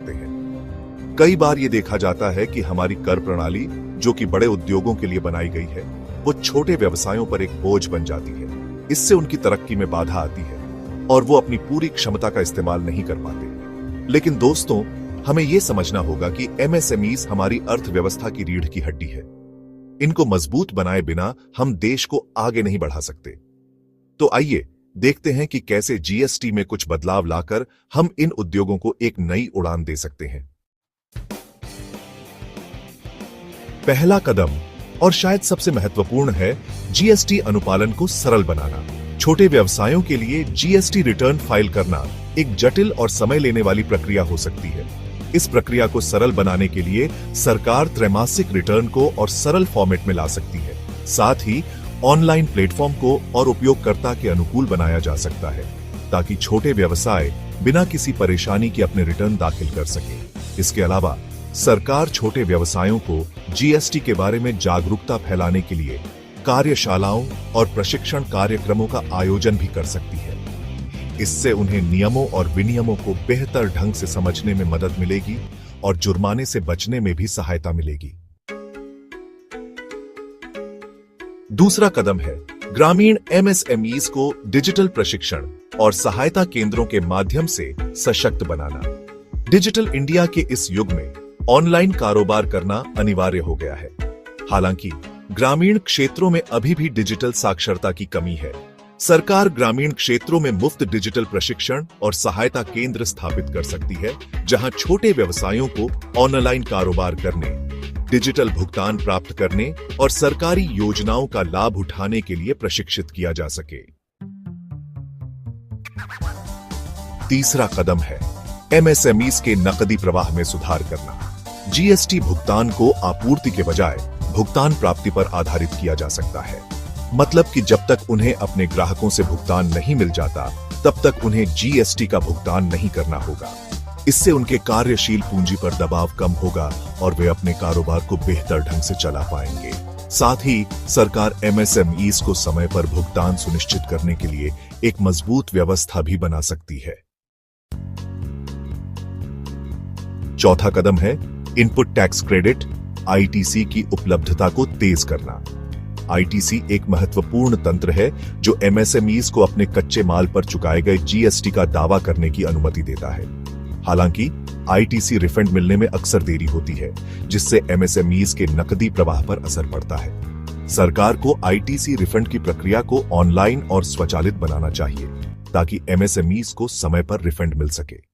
सकते हैं। कई बार ये देखा जाता है कि हमारी कर प्रणाली, जो कि बड़े उद्योगों के लिए बनाई गई है, वो छोटे व्यवसायों पर एक बोझ बन जाती है। इससे उनकी तरक्की में बाधा आती है और वो अपनी पूरी क्षमता का इस्तेमाल नहीं कर पाते। लेकिन दोस्तों, हमें यह समझना होगा कि एमएसएमईज हमारी अर्थव्यवस्था की रीढ़ की हड्डी है। इनको मजबूत बनाए बिना हम देश को आगे नहीं बढ़ा सकते। तो आइए देखते हैं कि कैसे जीएसटी में कुछ बदलाव लाकर हम इन उद्योगों को एक नई उड़ान दे सकते हैं। पहला कदम, और शायद सबसे महत्वपूर्ण, है जीएसटी अनुपालन को सरल बनाना। छोटे व्यवसायों के लिए जीएसटी रिटर्न फाइल करना एक जटिल और समय लेने वाली प्रक्रिया हो सकती है। इस प्रक्रिया को सरल बनाने के लिए सरकार त्रैमासिक रिटर्न को और सरल फॉर्मेट में ला सकती है। साथ ही ऑनलाइन प्लेटफॉर्म को और उपयोगकर्ता के अनुकूल बनाया जा सकता है, ताकि छोटे व्यवसाय बिना किसी परेशानी के अपने रिटर्न दाखिल कर सके। इसके अलावा सरकार छोटे व्यवसायों को जीएसटी के बारे में जागरूकता फैलाने के लिए कार्यशालाओं और प्रशिक्षण कार्यक्रमों का आयोजन भी कर सकती है। इससे उन्हें नियमों और विनियमों को बेहतर ढंग से समझने में मदद मिलेगी और जुर्माने से बचने में भी सहायता मिलेगी। दूसरा कदम है ग्रामीण एमएसएमईज को डिजिटल प्रशिक्षण और सहायता केंद्रों के माध्यम से सशक्त बनाना। डिजिटल इंडिया के इस युग में ऑनलाइन कारोबार करना अनिवार्य हो गया है। हालांकि ग्रामीण क्षेत्रों में अभी भी डिजिटल साक्षरता की कमी है। सरकार ग्रामीण क्षेत्रों में मुफ्त डिजिटल प्रशिक्षण और सहायता केंद्र स्थापित कर सकती है, जहां छोटे व्यवसायों को ऑनलाइन कारोबार करने, डिजिटल भुगतान प्राप्त करने और सरकारी योजनाओं का लाभ उठाने के लिए प्रशिक्षित किया जा सके। तीसरा कदम है एमएसएमईज के नकदी प्रवाह में सुधार करना। जीएसटी भुगतान को आपूर्ति के बजाय भुगतान प्राप्ति पर आधारित किया जा सकता है। मतलब कि जब तक उन्हें अपने ग्राहकों से भुगतान नहीं मिल जाता, तब तक उन्हें जीएसटी का भुगतान नहीं करना होगा। इससे उनके कार्यशील पूंजी पर दबाव कम होगा और वे अपने कारोबार को बेहतर ढंग से चला पाएंगे। साथ ही सरकार एमएसएमईज को समय पर भुगतान सुनिश्चित करने के लिए एक मजबूत व्यवस्था भी बना सकती है। चौथा कदम है इनपुट टैक्स क्रेडिट आईटीसी की उपलब्धता को तेज करना। आईटीसी एक महत्वपूर्ण तंत्र है जो एमएसएमईज को अपने कच्चे माल पर चुकाए गए जीएसटी का दावा करने की अनुमति देता है। हालांकि आईटीसी रिफंड मिलने में अक्सर देरी होती है, जिससे एमएसएमईज के नकदी प्रवाह पर असर पड़ता है। सरकार को आईटीसी रिफंड की प्रक्रिया को ऑनलाइन और स्वचालित बनाना चाहिए, ताकि एमएसएमईज को समय पर रिफंड मिल सके।